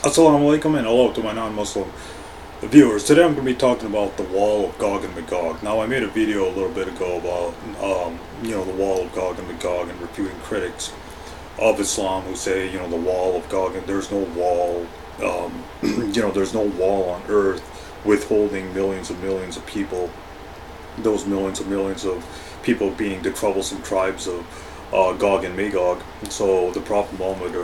Assalamu alaikum and hello to my non-Muslim viewers. Today I'm going to be talking about the wall of Gog and Magog. Now I made a video a little bit ago about the wall of Gog and Magog and refuting critics of Islam who say the wall of Gog, and there's no wall, there's no wall on earth withholding millions and millions of people, those millions and millions of people being the troublesome tribes of Gog and Magog. So the Prophet Muhammad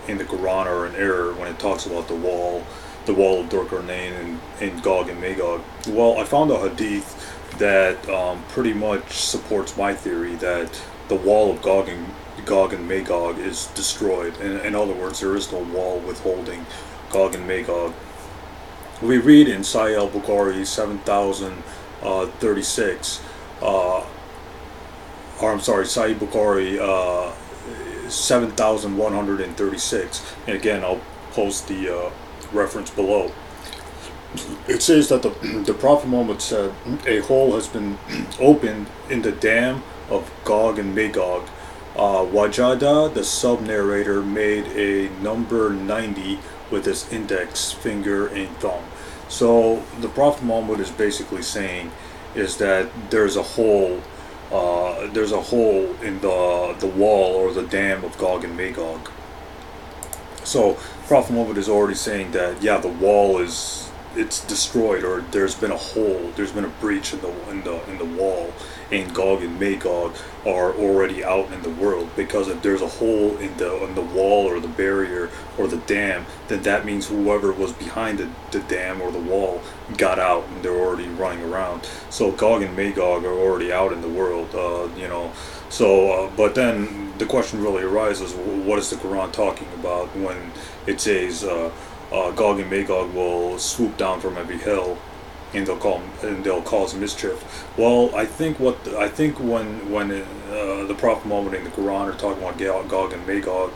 in the Quran are in error when it talks about the wall of Durkarnain and Gog and Magog. Well, I found a hadith that pretty much supports my theory that the wall of Gog and Magog is destroyed. In other words, there is no wall withholding Gog and Magog. We read in Sahih al-Bukhari 7036, Sahih Bukhari 7136, and again I'll post the reference below. It says that the Prophet Muhammad said a hole has been opened in the dam of Gog and Magog. Wajada, the sub-narrator, made a number 90 with his index finger and thumb. So the Prophet Muhammad is basically saying is that there's a hole in the wall or the dam of Gog and Magog. So Prophet Muhammad is already saying that the wall it's destroyed, or there's been a hole, there's been a breach in the wall, and Gog and Magog are already out in the world. Because if there's a hole in the wall or the barrier or the dam, then that means whoever was behind the dam or the wall got out and they're already running around. So Gog and Magog are already out in the world, but then the question really arises: what is the Quran talking about when it says Gog and Magog will swoop down from every hill and they'll cause mischief? Well, I think when the Prophet Muhammad and the Quran are talking about Gog and Magog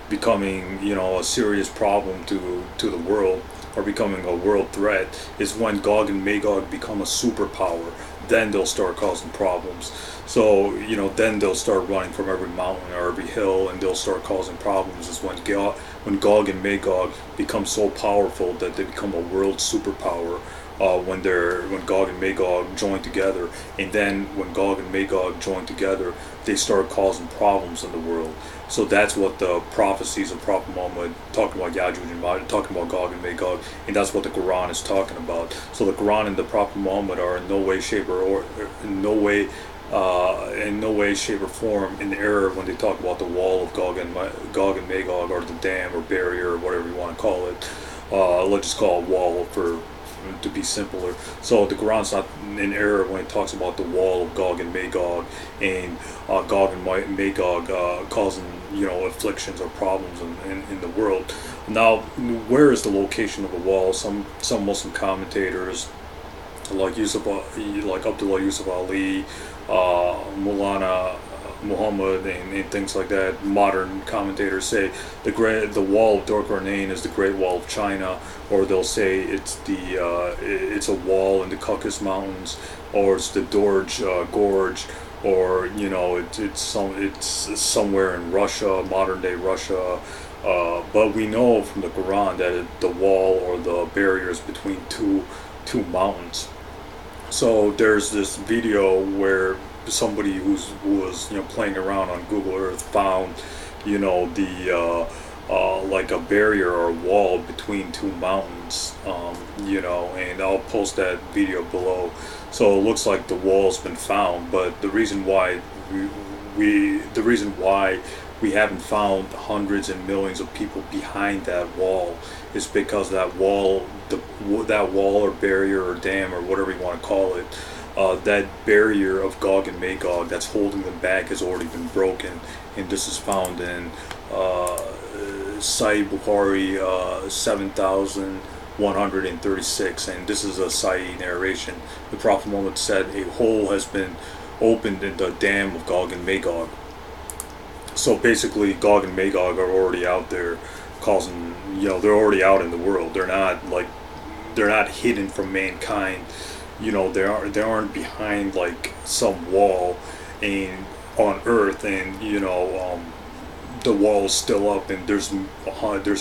becoming a serious problem to the world, or becoming a world threat, is when Gog and Magog become a superpower. Then they'll start causing problems. So then they'll start running from every mountain or every hill, and they'll start causing problems. Is when Gog and Magog become so powerful that they become a world superpower. When Gog and Magog join together, and then when Gog and Magog join together, they start causing problems in the world. So that's what the prophecies of Prophet Muhammad talking about Yajuj and Majuj, talking about Gog and Magog, and that's what the Quran is talking about. So the Quran and the Prophet Muhammad are in no way, shape, or form in error when they talk about the wall of Gog and Magog, or the dam or barrier or whatever you want to call it. Let's just call it wall to be simpler. So the Quran's not in error when it talks about the wall of Gog and Magog, and Gog and Magog causing afflictions or problems in the world. Now, where is the location of the wall? Some Muslim commentators like Abdullah Yusuf Ali, Mulana Muhammad, and things like that, modern commentators say the wall of Durkarnain is the Great Wall of China, or they'll say it's a wall in the Caucasus Mountains, or it's the Dorj Gorge, or it's somewhere in Russia, modern day Russia. But we know from the Quran that the wall or the barrier is between two mountains. So there's this video where somebody who was playing around on Google Earth found like a barrier or a wall between two mountains, and I'll post that video below. So it looks like the wall's been found, but the reason why we haven't found hundreds and millions of people behind that wall is because that wall or barrier or dam or whatever you want to call it, that barrier of Gog and Magog that's holding them back has already been broken. And this is found in Sahih Bukhari 7136, and this is a Sahih narration. The Prophet Muhammad said a hole has been opened in the dam of Gog and Magog. So basically Gog and Magog are already out there causing, they're already out in the world. They're not hidden from mankind. They aren't behind like some wall and on earth, and the wall is still up and there's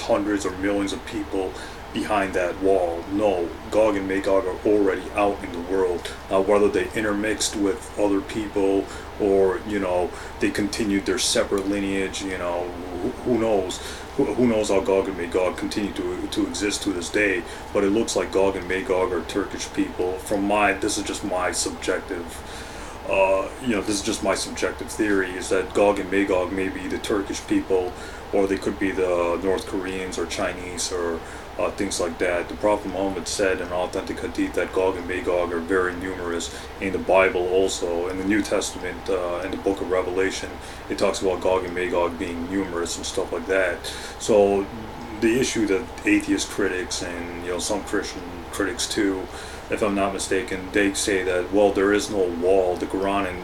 hundreds or millions of people behind that wall. No, Gog and Magog are already out in the world. Now, whether they intermixed with other people or, they continued their separate lineage, who knows? Who knows how Gog and Magog continue to exist to this day? But it looks like Gog and Magog are Turkish people. This is just my subjective this is just my subjective theory, is that Gog and Magog may be the Turkish people, or they could be the North Koreans or Chinese or things like that. The Prophet Muhammad said in an authentic hadith that Gog and Magog are very numerous. In the Bible also, in the New Testament, in the book of Revelation, it talks about Gog and Magog being numerous and stuff like that. So the issue that atheist critics and some Christian critics too, if I'm not mistaken, they say that, well, there is no wall. The Quran and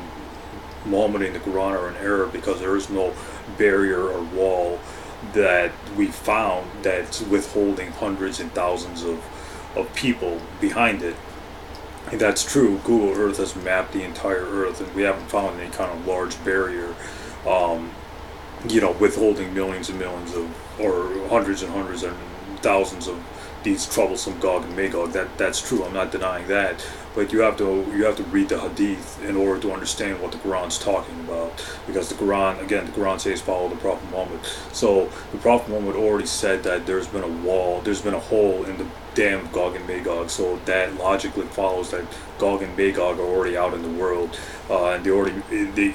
Muhammad and the Quran are in error because there is no barrier or wall that we found that's withholding hundreds and thousands of people behind it. And that's true. Google Earth has mapped the entire Earth, and we haven't found any kind of large barrier, withholding millions and millions or hundreds and hundreds and thousands of these troublesome Gog and Magog. That's true. I'm not denying that, but you have to read the Hadith in order to understand what the Quran's talking about. Because the Quran says follow the Prophet Muhammad. So the Prophet Muhammad already said that there's been a hole in the dam of Gog and Magog. So that logically follows that Gog and Magog are already out in the world, and they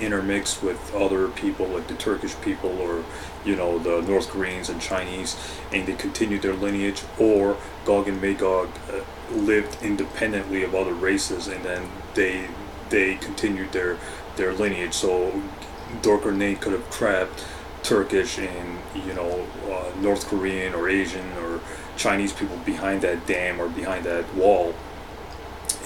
intermix with other people like the Turkish people or the North Koreans and Chinese, and they continue their lineage, or Gog and Magog lived independently of other races, and then they continued their lineage. So Dorkernate could have trapped Turkish and North Korean or Asian or Chinese people behind that dam or behind that wall,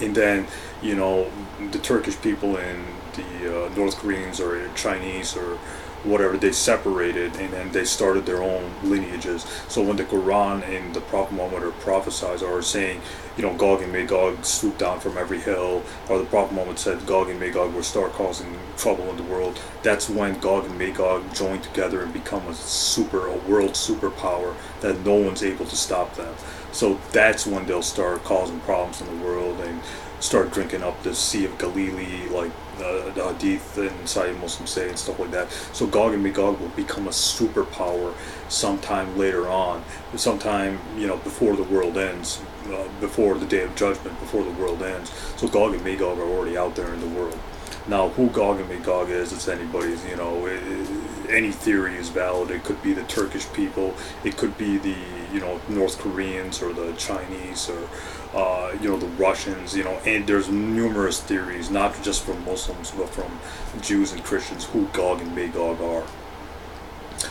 and then the Turkish people and the North Koreans or Chinese or whatever, they separated and then they started their own lineages. So when the Quran and the Prophet Muhammad are prophesied or saying, Gog and Magog swooped down from every hill, or the Prophet Muhammad said Gog and Magog will start causing trouble in the world, that's when Gog and Magog join together and become a world superpower that no one's able to stop them. So that's when they'll start causing problems in the world and start drinking up the Sea of Galilee, like the Hadith and Sahih Muslim say and stuff like that. So Gog and Magog will become a superpower sometime later on, sometime before the world ends, before the Day of Judgment, before the world ends. So Gog and Magog are already out there in the world. Now, who Gog and Magog is, it's anybody's. Any theory is valid. It could be the Turkish people, it could be the North Koreans or the Chinese or the Russians, and there's numerous theories, not just from Muslims but from Jews and Christians, who Gog and Magog are.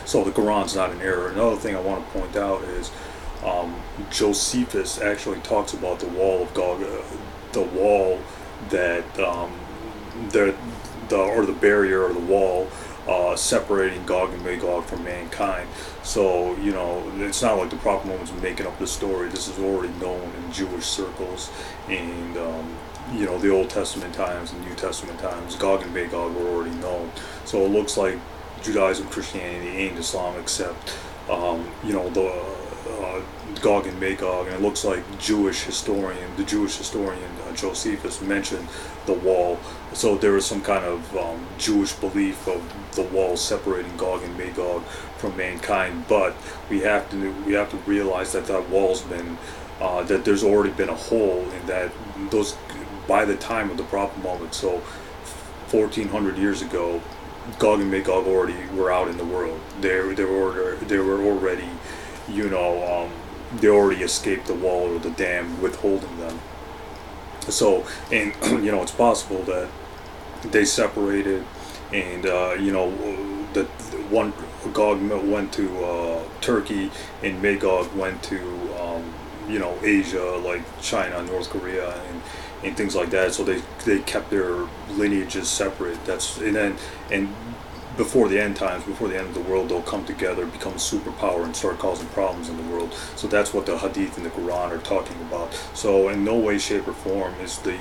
So the Quran's not in error. Another thing I want to point out is Josephus actually talks about the wall of Gog, the wall that the barrier or the wall separating Gog and Magog from mankind. So it's not like the Prophet Muhammad's making up this story. This is already known in Jewish circles and the Old Testament times and New Testament times. Gog and Magog were already known. So it looks like Judaism, Christianity ain't Islam, except the Gog and Magog, and it looks like the Jewish historian Josephus mentioned the wall. So there is some kind of Jewish belief of the wall separating Gog and Magog from mankind, but we have to realize that wall's been that there's already been a hole in that those by the time of the Prophet Muhammad. So 1400 years ago, Gog and Magog already were out in the world. They were already they already escaped the wall or the dam withholding them. So, and it's possible that they separated, and that one Gog went to Turkey and Magog went to Asia, like China, North Korea, and things like that. So they kept their lineages separate. And before the end times, before the end of the world, they'll come together, become a superpower, and start causing problems in the world. So that's what the Hadith and the Quran are talking about. So in no way, shape, or form is the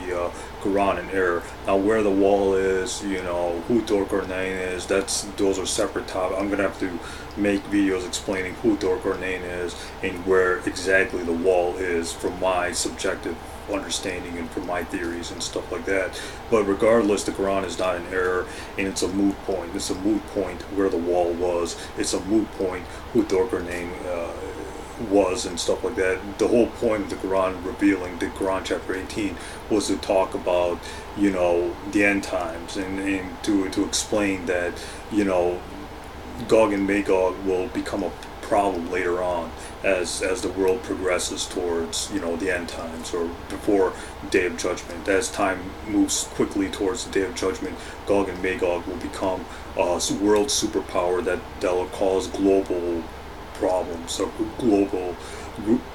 Quran in error. Now, where the wall is, who Dhul-Qarnayn is, those are separate topics. I'm gonna have to make videos explaining who Dhul-Qarnayn is and where exactly the wall is from my subjective understanding and from my theories and stuff like that. But regardless, the Quran is not in error, and it's a moot point. It's a moot point where the wall was. It's a moot point who Dhul-Qarnayn was and stuff like that. The whole point of the Quran revealing the Quran chapter 18 was to talk about the end times, and to explain that Gog and Magog will become a problem later on as the world progresses towards the end times, or before Day of Judgment. As time moves quickly towards the Day of Judgment, Gog and Magog will become a world superpower that will cause global problems, or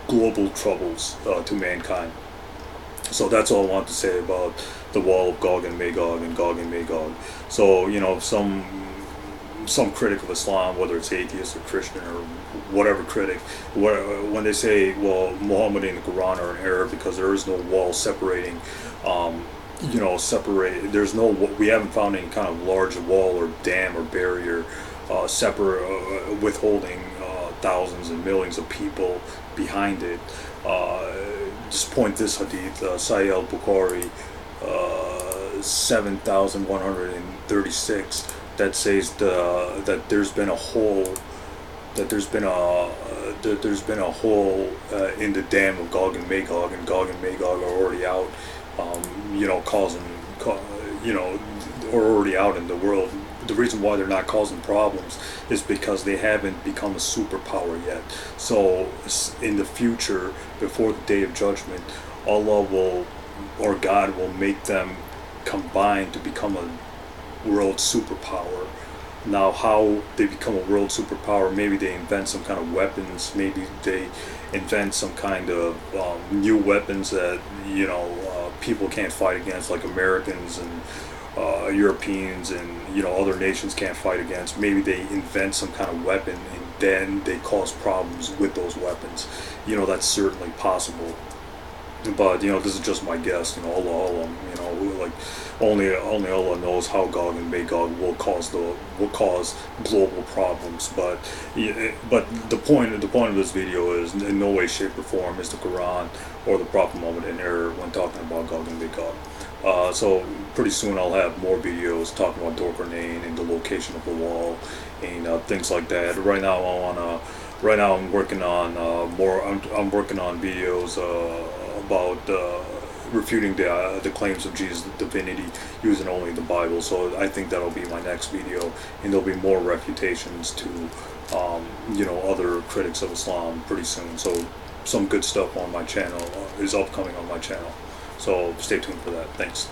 global troubles to mankind. So that's all I want to say about the wall of Gog and Magog and Gog and Magog. So some critic of Islam, whether it's atheist or Christian or whatever critic, when they say, well, Muhammad and the Quran are in error because there is no wall separating, we haven't found any kind of large wall or dam or barrier withholding thousands and millions of people behind it. Just point this hadith, Sahih al-Bukhari 7136, that says that there's been a hole in the dam of Gog and Magog, and Gog and Magog are already out, are already out in the world. The reason why they're not causing problems is because they haven't become a superpower yet. So in the future, before the Day of Judgment, Allah or God will make them combine to become a world superpower. Now, how they become a world superpower, maybe they invent some kind of weapons, maybe they invent some kind of new weapons that people can't fight against, like Americans and Europeans and other nations can't fight against. Maybe they invent some kind of weapon and then they cause problems with those weapons. That's certainly possible. But this is just my guess. Allah, like only Allah knows how Gog and Magog will cause global problems. But the point of this video is, in no way, shape, or form is the Quran or the Prophet Muhammad in error when talking about Gog and Magog. So pretty soon I'll have more videos talking about Dhul-Qarnayn and the location of the wall and things like that. Right now I'm working on I'm working on videos about refuting the claims of Jesus' divinity using only the Bible. So I think that'll be my next video, and there'll be more refutations to other critics of Islam pretty soon. So some good stuff on my channel is upcoming on my channel. So stay tuned for that. Thanks.